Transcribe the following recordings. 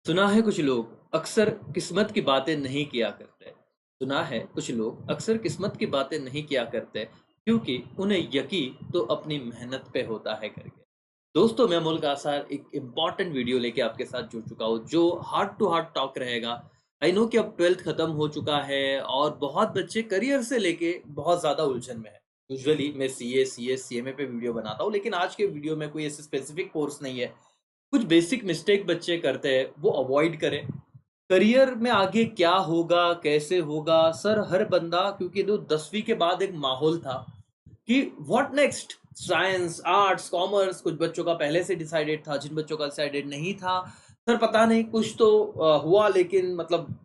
सुना है कुछ लोग अक्सर किस्मत की बातें नहीं किया करते। सुना है कुछ लोग अक्सर किस्मत की बातें नहीं किया करते क्योंकि उन्हें यकीन तो अपनी मेहनत पे होता है करके। दोस्तों, मैं मुल्क आसार एक इम्पॉर्टेंट वीडियो लेके आपके साथ जुड़ चुका हूँ जो हार्ट टू हार्ट टॉक रहेगा। आई नो कि अब 12th खत्म हो चुका है और बहुत बच्चे करियर से लेके बहुत ज़्यादा उलझन में है। यूजुअली मैं सीए पे वीडियो बनाता हूँ, लेकिन आज के वीडियो में कोई ऐसे स्पेसिफिक कोर्स नहीं है। कुछ बेसिक मिस्टेक बच्चे करते हैं वो अवॉइड करें। करियर में आगे क्या होगा, कैसे होगा, सर हर बंदा, क्योंकि जो 10वीं के बाद एक माहौल था कि what next, science, arts, commerce, कुछ बच्चों का पहले से डिसाइडेड था, जिन बच्चों का डिसाइडेड नहीं था सर पता नहीं कुछ तो हुआ, लेकिन मतलब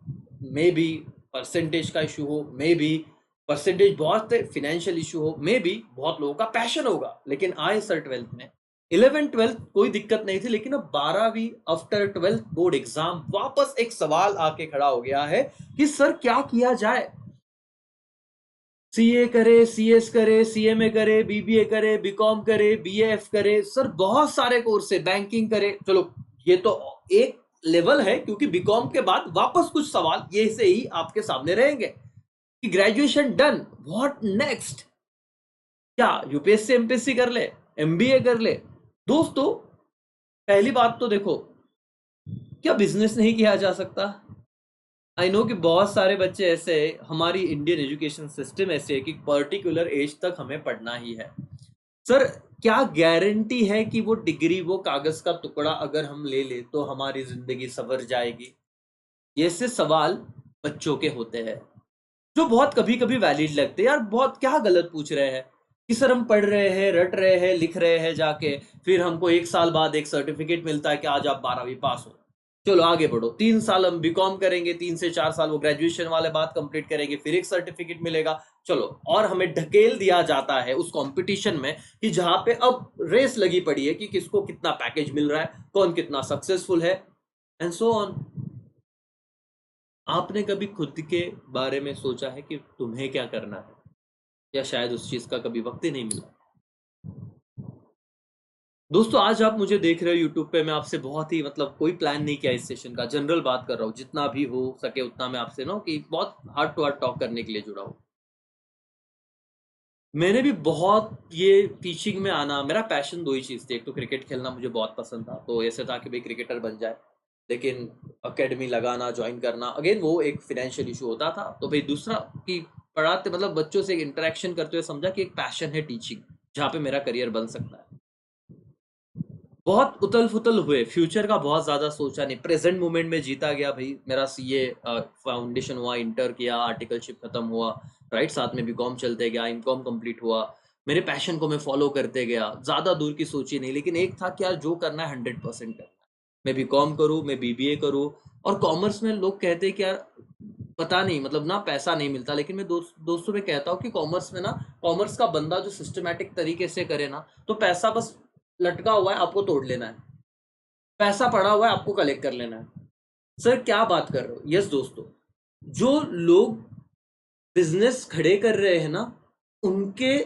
मे बी परसेंटेज का इशू हो, मे बी परसेंटेज बहुत फिनेंशियल इशू हो, मे बी बहुत लोगों का पैशन होगा। लेकिन आए सर 12th में, 11th 12th कोई दिक्कत नहीं थी, लेकिन अब 12वीं आफ्टर 12th बोर्ड एग्जाम वापस एक सवाल आके खड़ा हो गया है कि सर क्या किया जाए। सीए करे, सीएस करे, सीएमए करे, बीबीए करे, बीकॉम करे, बीएएफ करे, सर बहुत सारे कोर्स है, बैंकिंग करे। चलो ये तो एक लेवल है, क्योंकि बीकॉम के बाद वापस कुछ सवाल ये से ही आपके सामने रहेंगे कि ग्रेजुएशन डन, व्हाट नेक्स्ट, क्या यूपीएससी एमपीएससी कर ले, एमबीए कर ले। दोस्तों, पहली बात तो देखो, क्या बिजनेस नहीं किया जा सकता? आई नो कि बहुत सारे बच्चे ऐसे, हमारी इंडियन एजुकेशन सिस्टम ऐसे है कि पर्टिकुलर एज तक हमें पढ़ना ही है। सर क्या गारंटी है कि वो डिग्री, वो कागज का टुकड़ा अगर हम ले ले तो हमारी जिंदगी संवर जाएगी? ये से सवाल बच्चों के होते हैं जो बहुत कभी कभी वैलिड लगते हैं। यार बहुत क्या गलत पूछ रहे हैं कि सर हम पढ़ रहे हैं, रट रहे हैं, लिख रहे हैं जाके, फिर हमको एक साल बाद एक सर्टिफिकेट मिलता है कि आज आप 12वीं पास हो। चलो आगे बढ़ो, 3 साल हम बीकॉम करेंगे, 3 से 4 साल वो ग्रेजुएशन वाले बात कंप्लीट करेंगे, फिर एक सर्टिफिकेट मिलेगा। चलो, और हमें ढकेल दिया जाता है उस कंपटीशन में कि जहां पे अब रेस लगी पड़ी है कि किसको कितना पैकेज मिल रहा है, कौन कितना सक्सेसफुल है, एंड सो ऑन। आपने कभी खुद के बारे में सोचा है कि तुम्हें क्या करना है? या शायद उस चीज का कभी वक्त ही नहीं मिला। दोस्तों, आज आप मुझे देख रहे हो यूट्यूब पे, मैं आपसे बहुत ही मतलब कोई प्लान नहीं किया इस सेशन का, जनरल बात कर रहा हूँ, जितना भी हो सके उतना मैं आपसे ना कि बहुत हार्ट टू हार्ट टॉक करने के लिए जुड़ा हूँ। मैंने भी बहुत ये टीचिंग में आना, मेरा पैशन दो ही चीज़ थी। एक तो क्रिकेट खेलना मुझे बहुत पसंद था, तो ऐसे था कि भाई क्रिकेटर बन जाए, लेकिन एकेडमी लगाना, ज्वाइन करना, अगेन वो एक फिनेंशियल इशू होता था। तो भाई दूसरा कि पढ़ाते मतलब बच्चों से इंटरेक्शन करते हुए समझा कि एक पैशन है टीचिंग, जहाँ पे मेरा करियर बन सकता है। बहुत उतल फुतल हुए, फ्यूचर का बहुत ज़्यादा सोचा नहीं, प्रेजेंट मोमेंट में जीता गया भाई। मेरा सीए फाउंडेशन हुआ, इंटर किया, आर्टिकलशिप खत्म हुआ, राइट, साथ में बीकॉम चलते गया, इनकॉम कंप्लीट हुआ, मेरे पैशन को मैं फॉलो करते गया, ज़्यादा दूर की सोची नहीं, लेकिन एक था कि यार जो करना है 100% करना है। मैं बीकॉम करूँ, मैं बीबीए करूँ। और कॉमर्स में लोग कहते हैं कि यार पता नहीं, मतलब ना पैसा नहीं मिलता, लेकिन मैं दोस्तों में कहता हूँ कि कॉमर्स में ना, कॉमर्स का बंदा जो सिस्टमेटिक तरीके से करे ना, तो पैसा बस लटका हुआ है, आपको तोड़ लेना है। पैसा पड़ा हुआ है, आपको कलेक्ट कर लेना है। सर क्या बात कर रहे हो? यस दोस्तों, जो लोग बिजनेस खड़े कर रहे हैं ना, उनके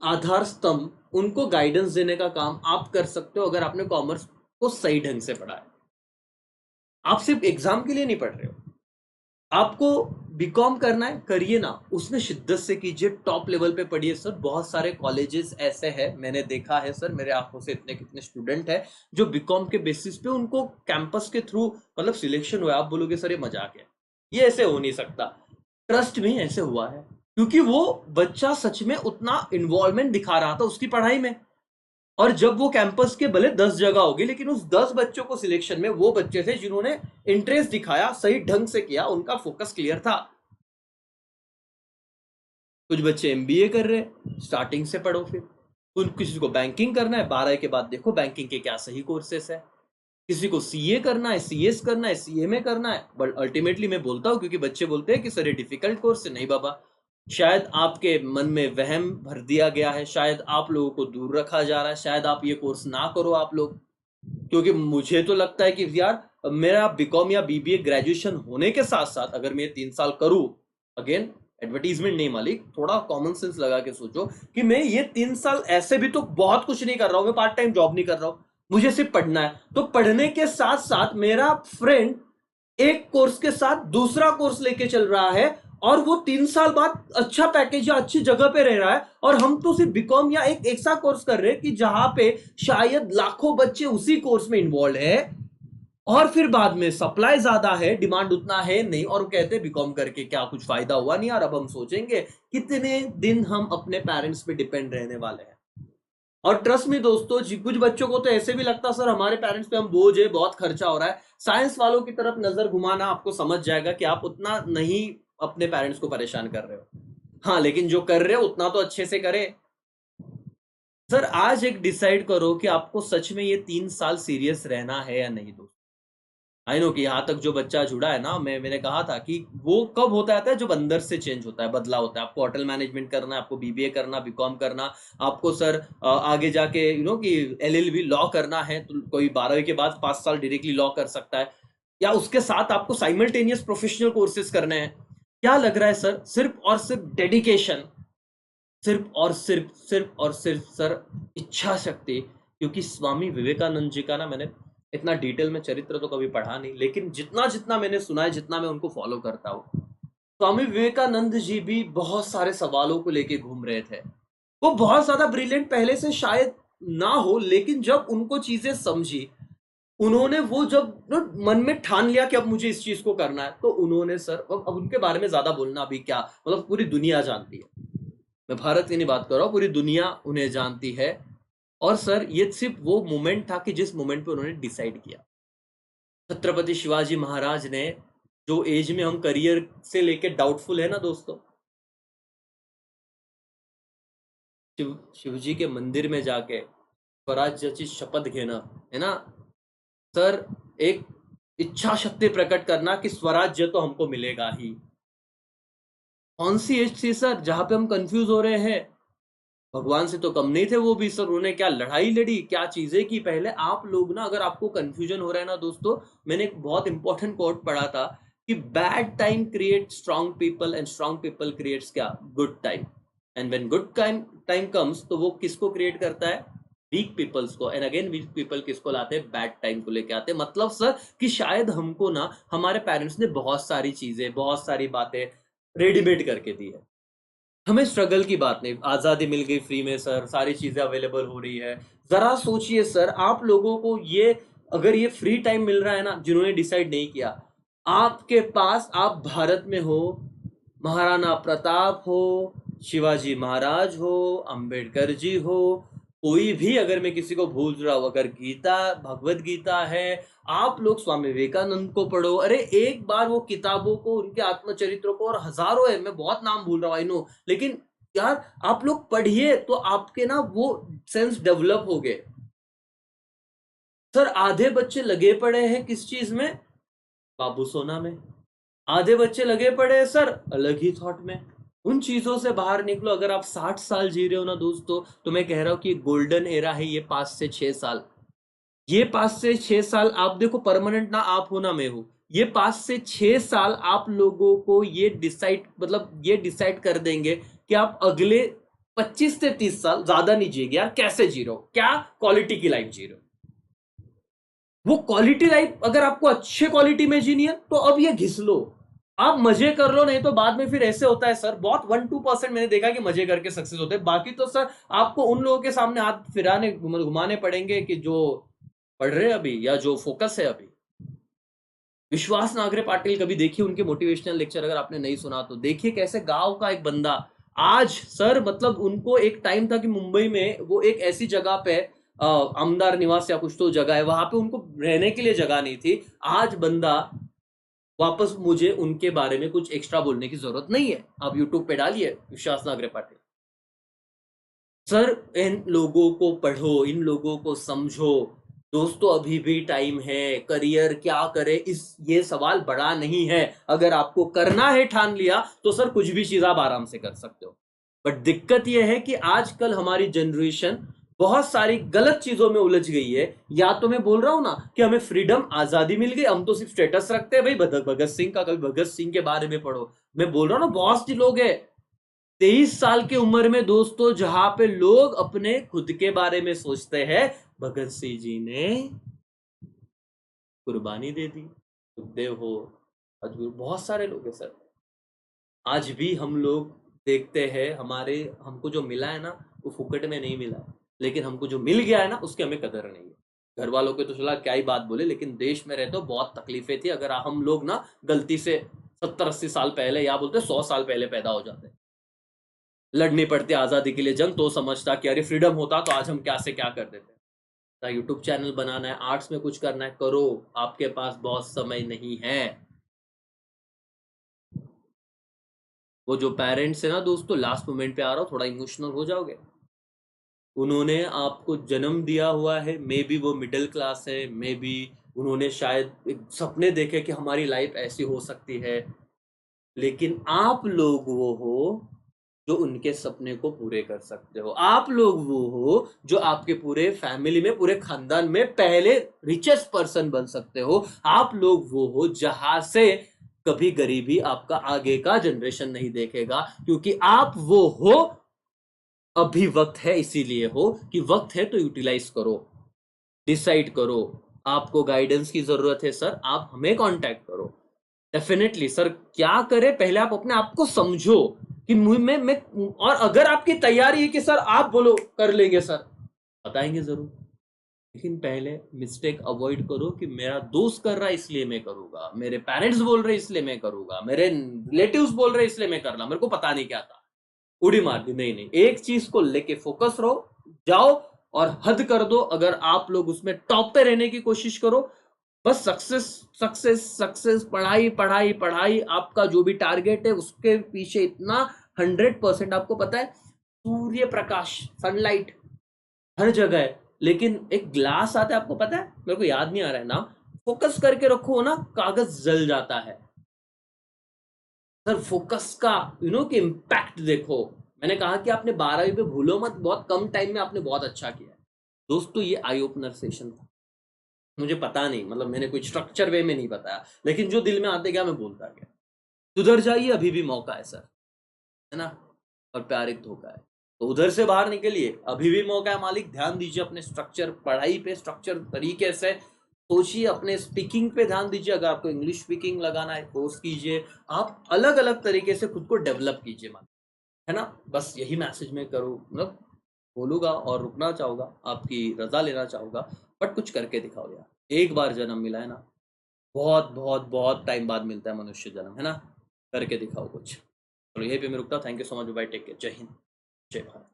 आधार स्तंभ, उनको गाइडेंस देने का काम आप कर सकते हो अगर आपने कॉमर्स को सही ढंग से पढ़ा है। आप सिर्फ एग्जाम के लिए नहीं पढ़ रहे हो। आपको बीकॉम करना है, करिए ना, उसमें शिद्दत से कीजिए, टॉप लेवल पे पढ़िए। सर बहुत सारे कॉलेजेस ऐसे हैं, मैंने देखा है सर, मेरे आंखों से इतने कितने स्टूडेंट हैं जो बीकॉम के बेसिस पे उनको कैंपस के थ्रू मतलब सिलेक्शन हुआ। आप बोलोगे सर ये मजाक है, ये ऐसे हो नहीं सकता। ट्रस्ट में ऐसे हुआ है, क्योंकि वो बच्चा सच में उतना इन्वॉल्वमेंट दिखा रहा था उसकी पढ़ाई में। और जब वो कैंपस के भले 10 जगह होगी, लेकिन उस 10 बच्चों को सिलेक्शन में वो बच्चे थे जिन्होंने इंटरेस्ट दिखाया, सही ढंग से किया, उनका फोकस क्लियर था। कुछ बच्चे एमबीए कर रहे हैं, स्टार्टिंग से पढ़ो। फिर किसी को बैंकिंग करना है, 12 के बाद देखो बैंकिंग के क्या सही कोर्सेस है। किसी को सीए करना है, सीएस करना है, सीएमए करना है। बट अल्टीमेटली मैं बोलता हूँ, क्योंकि बच्चे बोलते हैं कि सर ये डिफिकल्ट कोर्स है, नहीं बाबा, शायद आपके मन में वहम भर दिया गया है, शायद आप लोगों को दूर रखा जा रहा है, शायद आप ये कोर्स ना करो आप लोग। क्योंकि मुझे तो लगता है कि यार मेरा बीकॉम या बीबीए ग्रेजुएशन होने के साथ साथ अगर मैं 3 साल करूं, अगेन एडवर्टीजमेंट नहीं मालिक, थोड़ा कॉमन सेंस लगा के सोचो कि मैं ये 3 साल ऐसे भी तो बहुत कुछ नहीं कर रहा हूं, मैं पार्ट टाइम जॉब नहीं कर रहा हूं, मुझे सिर्फ पढ़ना है। तो पढ़ने के साथ साथ मेरा फ्रेंड एक कोर्स के साथ दूसरा कोर्स लेके चल रहा है, और वो 3 साल बाद अच्छा पैकेज या अच्छी जगह पे रह रहा है, और हम तो सिर्फ बीकॉम या एक ऐसा कोर्स कर रहे हैं कि जहां पे शायद लाखों बच्चे उसी कोर्स में इन्वॉल्व है, और फिर बाद में सप्लाई ज्यादा है, डिमांड उतना है नहीं, और वो कहते हैं बीकॉम करके क्या कुछ फायदा हुआ नहीं यार। अब हम सोचेंगे कितने दिन हम अपने पेरेंट्स पे डिपेंड रहने वाले हैं। और ट्रस्ट में दोस्तों जी, कुछ बच्चों को तो ऐसे भी लगता सर हमारे पेरेंट्स पे हम बोझ है, बहुत खर्चा हो रहा है। साइंस वालों की तरफ नजर घुमाना आपको समझ जाएगा कि आप उतना नहीं अपने पेरेंट्स को परेशान कर रहे हो। हाँ, लेकिन जो कर रहे हो उतना तो अच्छे से करे। सर आज एक डिसाइड करो कि आपको सच में ये 3 साल सीरियस रहना है या नहीं दोस्तों। आई नो कि यहाँ तक जो बच्चा जुड़ा है ना, मैंने कहा था कि वो कब होता है जब अंदर से चेंज होता है, बदला होता है। आपको होटल मैनेजमेंट करना है, आपको बीबीए करना, बीकॉम करना, आपको सर आगे जाके कि एलएलबी लॉ करना है, तो कोई 12वीं के बाद 5 साल डायरेक्टली लॉ कर सकता है, या उसके साथ आपको साइमल्टेनियस प्रोफेशनल कोर्सेज करने हैं। क्या लग रहा है सर? सिर्फ और सिर्फ डेडिकेशन, सिर्फ और सिर्फ सर इच्छा शक्ति। क्योंकि स्वामी विवेकानंद जी का ना, मैंने इतना डिटेल में चरित्र तो कभी पढ़ा नहीं, लेकिन जितना जितना मैंने सुना है, जितना मैं उनको फॉलो करता हूँ, स्वामी विवेकानंद जी भी बहुत सारे सवालों को लेके घूम रहे थे। वो बहुत ज्यादा ब्रिलियंट पहले से शायद ना हो, लेकिन जब उनको चीजें समझी, उन्होंने वो जब मन में ठान लिया कि अब मुझे इस चीज को करना है, तो उन्होंने सर, अब उनके बारे में ज्यादा बोलना अभी क्या, मतलब पूरी दुनिया जानती है। मैं भारत की नहीं बात कर रहा हूँ, पूरी दुनिया उन्हें जानती है। और सर ये सिर्फ वो मोमेंट था कि जिस मोमेंट पे उन्होंने डिसाइड किया। छत्रपति शिवाजी महाराज ने, जो एज में हम करियर से लेके डाउटफुल है ना दोस्तों, शिवजी के मंदिर में जाके स्वराज्याची शपथ घेना, है ना सर, एक इच्छा शक्ति प्रकट करना कि स्वराज्य तो हमको मिलेगा ही। कौन सी एज थी सर जहां पे हम कंफ्यूज हो रहे हैं? भगवान से तो कम नहीं थे वो भी सर। उन्होंने क्या लड़ाई लड़ी, क्या चीजें की पहले। आप लोग ना, अगर आपको कंफ्यूजन हो रहा है ना दोस्तों, मैंने एक बहुत इंपॉर्टेंट कोट पढ़ा था कि bad time create strong people and strong people creates क्या, good time. And when good time time comes, तो वो किसको क्रिएट करता है? वीक पीपल्स को। एंड अगेन वीक पीपल किसको लाते हैं? बैड टाइम को लेके आते हैं। मतलब सर कि शायद हमको ना हमारे पेरेंट्स ने बहुत सारी चीजें, बहुत सारी बातें रेडीमेड करके दी है। हमें स्ट्रगल की बात नहीं, आज़ादी मिल गई फ्री में सर, सारी चीज़ें अवेलेबल हो रही है। ज़रा सोचिए सर, आप लोगों को ये, अगर ये फ्री टाइम मिल रहा है ना, जिन्होंने डिसाइड नहीं किया, आपके पास, आप भारत में हो, महाराणा प्रताप हो, शिवाजी महाराज हो, अंबेडकर जी हो, कोई भी, अगर मैं किसी को भूल रहा हूँ, अगर गीता, भगवत गीता है, आप लोग स्वामी विवेकानंद को पढ़ो। अरे एक बार वो किताबों को, उनके आत्मचरित्रों को, और हजारों है, मैं बहुत नाम भूल रहा हूँ आई नो, लेकिन यार आप लोग पढ़िए तो आपके ना वो सेंस डेवलप हो गए। सर आधे बच्चे लगे पड़े हैं किस चीज में? बाबू सोना में। आधे बच्चे लगे पड़े हैं सर अलग ही थॉट में। उन चीजों से बाहर निकलो। अगर आप 60 साल जी रहे हो ना दोस्तों, तो मैं कह रहा हूं कि गोल्डन एरा है ये 5 से 6 साल। ये 5 से 6 साल आप देखो, परमानेंट ना आप हो ना मैं हूं, ये 5 से 6 साल आप लोगों को ये डिसाइड, मतलब ये डिसाइड कर देंगे कि आप अगले 25 से 30 साल ज्यादा नहीं जिएंगे यार, कैसे जी रहे हो, क्या क्वालिटी की लाइफ जी रहे हो। वो क्वालिटी लाइफ अगर आपको अच्छे क्वालिटी में जीनी है, तो अब ये घिस लो, आप मजे कर लो, नहीं तो बाद में फिर ऐसे होता है सर, बहुत 1-2% मैंने देखा कि मजे करके सक्सेस होते हैं, बाकी तो सर आपको उन लोगों के सामने हाथ फिराने, घुमाने पड़ेंगे कि जो पढ़ रहे हैं अभी, या जो फोकस है अभी। विश्वास नागरे पाटिल, कभी देखिए उनके मोटिवेशनल लेक्चर, अगर आपने नहीं सुना तो देखिए, कैसे गांव का एक बंदा आज सर, मतलब उनको एक टाइम था कि मुंबई में वो एक ऐसी जगह पे, आमदार निवास या कुछ तो जगह है, वहां पे उनको रहने के लिए जगह नहीं थी। आज बंदा वापस, मुझे उनके बारे में कुछ एक्स्ट्रा बोलने की जरूरत नहीं है, आप यूट्यूब पे डालिए विश्वास नागरे पाटिल। सर इन लोगों को पढ़ो, इन लोगों को समझो दोस्तों, अभी भी टाइम है। करियर क्या करे, इस ये सवाल बड़ा नहीं है। अगर आपको करना है, ठान लिया, तो सर कुछ भी चीज आप आराम से कर सकते हो। बट दिक्कत यह है कि आजकल हमारी जनरेशन बहुत सारी गलत चीजों में उलझ गई है। या तो मैं बोल रहा हूं ना कि हमें फ्रीडम, आजादी मिल गई, हम तो सिर्फ स्टेटस रखते हैं भाई, भगत सिंह का, कभी भगत सिंह के बारे में पढ़ो। मैं बोल रहा हूं ना, बहुत सी लोग हैं 23 साल की उम्र में दोस्तों, जहां पे लोग अपने खुद के बारे में सोचते हैं, भगत सिंह जी ने कुर्बानी दे दी। सुखदेव हो, अजूर, बहुत सारे लोग हैं सर। आज भी हम लोग देखते हैं, हमारे हमको जो मिला है ना, वो फुकट में नहीं मिला, लेकिन हमको जो मिल गया है ना, उसकी हमें कदर नहीं है। घर वालों के तो चला क्या ही बात बोले, लेकिन देश में रहते हो बहुत तकलीफें थी। अगर हम लोग ना गलती से 70-80 साल पहले, या बोलते 100 साल पहले पैदा हो जाते, लड़नी पड़ती आजादी के लिए जंग, तो समझता कि अरे फ्रीडम होता तो आज हम क्या से क्या कर देते। ना यूट्यूब चैनल बनाना है, आर्ट्स में कुछ करना है, करो, आपके पास बहुत समय नहीं है। वो जो पेरेंट्स है ना दोस्तों, लास्ट मोमेंट पे आ रहा हो, थोड़ा इमोशनल हो जाओगे। उन्होंने आपको जन्म दिया हुआ है, मे बी वो मिडिल क्लास है, मे बी उन्होंने शायद एक सपने देखे कि हमारी लाइफ ऐसी हो सकती है, लेकिन आप लोग वो हो जो उनके सपने को पूरे कर सकते हो। आप लोग वो हो जो आपके पूरे फैमिली में, पूरे खानदान में पहले रिचेस्ट पर्सन बन सकते हो। आप लोग वो हो जहां से कभी गरीबी आपका आगे का जनरेशन नहीं देखेगा, क्योंकि आप वो हो। अभी वक्त है, इसीलिए हो कि वक्त है तो यूटिलाइज करो, डिसाइड करो। आपको गाइडेंस की जरूरत है सर, आप हमें कांटेक्ट करो। डेफिनेटली सर, क्या करें, पहले आप अपने आप को समझो कि मैं और अगर आपकी तैयारी है कि सर आप बोलो कर लेंगे सर, बताएंगे जरूर, लेकिन पहले मिस्टेक अवॉइड करो कि मेरा दोस्त कर रहा है इसलिए मैं करूंगा, मेरे पेरेंट्स बोल रहे इसलिए मैं करूंगा, मेरे रिलेटिव्स बोल रहे इसलिए मैं कर रहा, मेरे को पता नहीं क्या था, उड़ी मार दी। नहीं नहीं, एक चीज को लेके फोकस रहो, जाओ और हद कर दो। अगर आप लोग उसमें टॉप पे रहने की कोशिश करो, बस सक्सेस सक्सेस सक्सेस, पढ़ाई पढ़ाई पढ़ाई, आपका जो भी टारगेट है उसके पीछे इतना 100%। आपको पता है, सूर्य प्रकाश, सनलाइट हर जगह है, लेकिन एक ग्लास आता है, आपको पता है, मेरे को याद नहीं आ रहा है नाम, फोकस करके रखो ना, कागज जल जाता है। सर फोकस का कि इम्पैक्ट देखो। मैंने कहा कि आपने 12वीं पे भूलो मत, बहुत कम टाइम में आपने बहुत अच्छा किया है। दोस्तों ये आई ओपनर सेशन था। मुझे पता नहीं, मतलब मैंने कोई स्ट्रक्चर वे में नहीं बताया, लेकिन जो दिल में आते गया मैं बोलता गया। सुधर जाइए, अभी भी मौका है सर, है ना। और प्यार एक धोखा है, तो उधर से बाहर निकलिए, अभी भी मौका है मालिक। ध्यान दीजिए अपने स्ट्रक्चर, पढ़ाई पे स्ट्रक्चर तरीके से सोचिए, अपने स्पीकिंग पे ध्यान दीजिए। अगर आपको इंग्लिश स्पीकिंग लगाना है, कोर्स कीजिए। आप अलग अलग तरीके से खुद को डेवलप कीजिए मालिक, है ना। बस यही मैसेज मैं करूँ, मतलब बोलूंगा और रुकना चाहूंगा, आपकी रजा लेना चाहूंगा। बट कुछ करके दिखाओ यार, एक बार जन्म मिला है ना, बहुत बहुत बहुत टाइम बाद मिलता है मनुष्य जन्म, है ना। करके दिखाओ कुछ। चलो यहीं पे मैं रुकता हूँ। Thank you so much, bye, take care, जय हिंद, जय भारत।